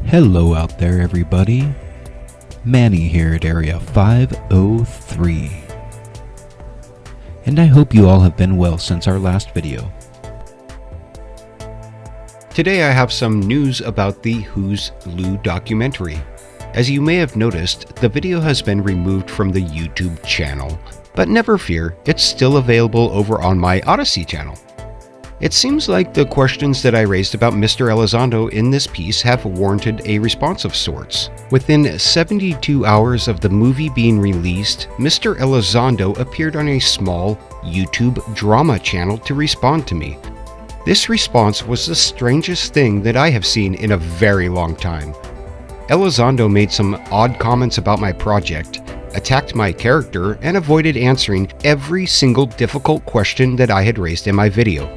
Hello out there everybody, Manny here at Area 503, and I hope you all have been well since our last video. Today I have some news about the WHO'S LUE documentary. As you may have noticed, the video has been removed from the YouTube channel, but never fear, it's still available over on my Odyssey channel. It seems like the questions that I raised about Mr. Elizondo in this piece have warranted a response of sorts. Within 72 hours of the movie being released, Mr. Elizondo appeared on a small YouTube drama channel to respond to me. This response was the strangest thing that I have seen in a very long time. Elizondo made some odd comments about my project, attacked my character, and avoided answering every single difficult question that I had raised in my video.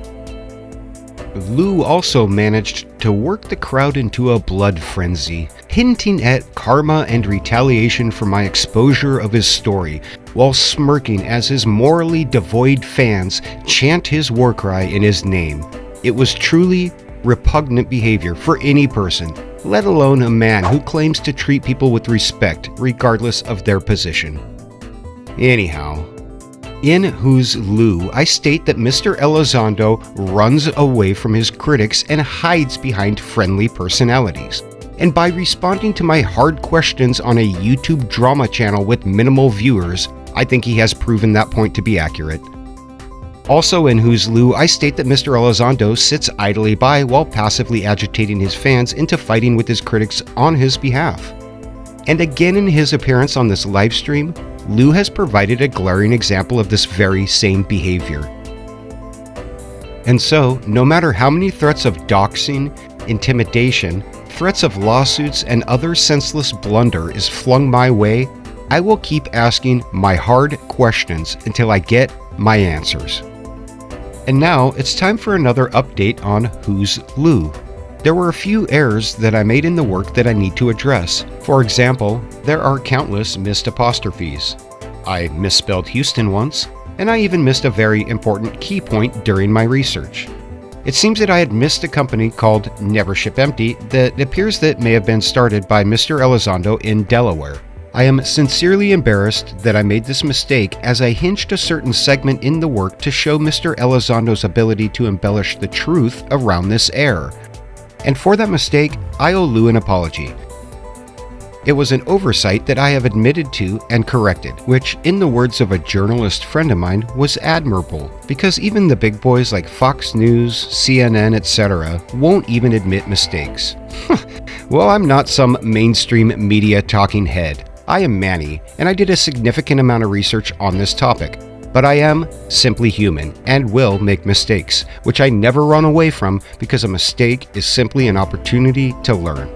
Lue also managed to work the crowd into a blood frenzy, hinting at karma and retaliation for my exposure of his story, while smirking as his morally devoid fans chant his war cry in his name. It was truly repugnant behavior for any person, let alone a man who claims to treat people with respect regardless of their position. Anyhow, in WHO'S LUE, I state that Mr. Elizondo runs away from his critics and hides behind friendly personalities. And by responding to my hard questions on a YouTube drama channel with minimal viewers, I think he has proven that point to be accurate. Also in WHO'S LUE, I state that Mr. Elizondo sits idly by while passively agitating his fans into fighting with his critics on his behalf. And again in his appearance on this livestream, Lue has provided a glaring example of this very same behavior. And so, no matter how many threats of doxing, intimidation, threats of lawsuits, and other senseless blunder is flung my way, I will keep asking my hard questions until I get my answers. And now, it's time for another update on WHO'S LUE. There were a few errors that I made in the work that I need to address. For example, there are countless missed apostrophes. I misspelled Houston once, and I even missed a very important key point during my research. It seems that I had missed a company called Never Ship Empty that appears that may have been started by Mr. Elizondo in Delaware. I am sincerely embarrassed that I made this mistake as I hinged a certain segment in the work to show Mr. Elizondo's ability to embellish the truth around this error. And for that mistake, I owe Lue an apology. It was an oversight that I have admitted to and corrected, which, in the words of a journalist friend of mine, was admirable, because even the big boys like Fox News, CNN, etc. won't even admit mistakes. Well, I'm not some mainstream media talking head. I am Manny, and I did a significant amount of research on this topic. But I am simply human and will make mistakes, which I never run away from because a mistake is simply an opportunity to learn.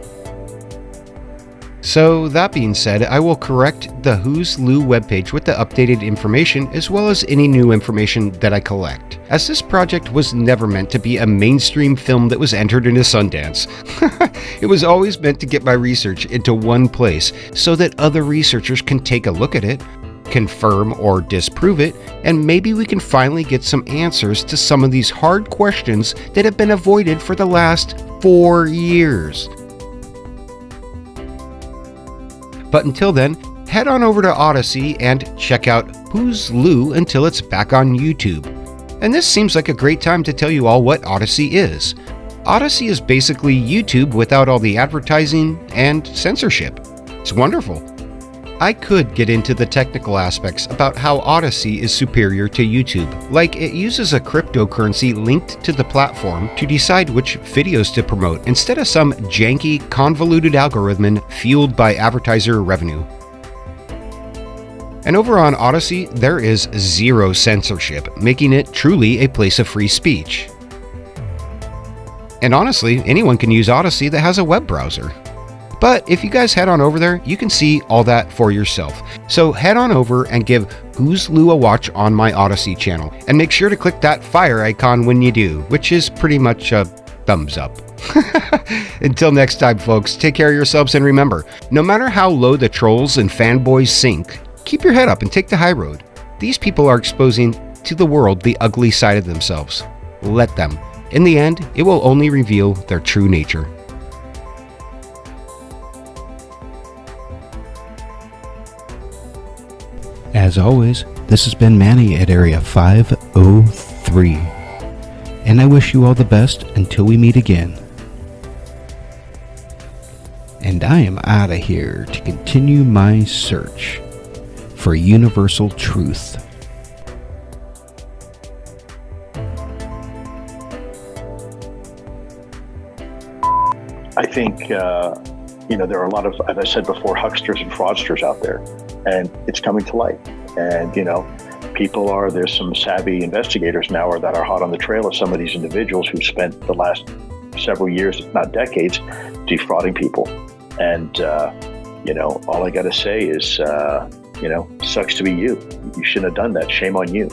So that being said, I will correct the WHO'S LUE webpage with the updated information as well as any new information that I collect, as this project was never meant to be a mainstream film that was entered into Sundance. It was always meant to get my research into one place so that other researchers can take a look at it, confirm or disprove it, and maybe we can finally get some answers to some of these hard questions that have been avoided for the last 4 years. But until then, head on over to Odyssey and check out WHO'S LUE until it's back on YouTube. And this seems like a great time to tell you all what Odyssey is. Odyssey is basically YouTube without all the advertising and censorship. It's wonderful. I could get into the technical aspects about how Odyssey is superior to YouTube, like it uses a cryptocurrency linked to the platform to decide which videos to promote instead of some janky, convoluted algorithm fueled by advertiser revenue. And over on Odyssey, there is zero censorship, making it truly a place of free speech. And honestly, anyone can use Odyssey that has a web browser. But if you guys head on over there, you can see all that for yourself. So head on over and give WHO'S LUE a watch on my Odyssey channel. And make sure to click that fire icon when you do, which is pretty much a thumbs up. Until next time, folks, take care of yourselves and remember, no matter how low the trolls and fanboys sink, keep your head up and take the high road. These people are exposing to the world the ugly side of themselves. Let them. In the end, it will only reveal their true nature. As always, this has been Manny at Area 503. And I wish you all the best until we meet again. And I am out of here to continue my search for universal truth. I think, there are a lot of, as I said before, hucksters and fraudsters out there, and it's coming to light. And, there's some savvy investigators now that are hot on the trail of some of these individuals who spent the last several years, if not decades, defrauding people. And, all I got to say is, sucks to be you. You shouldn't have done that. Shame on you.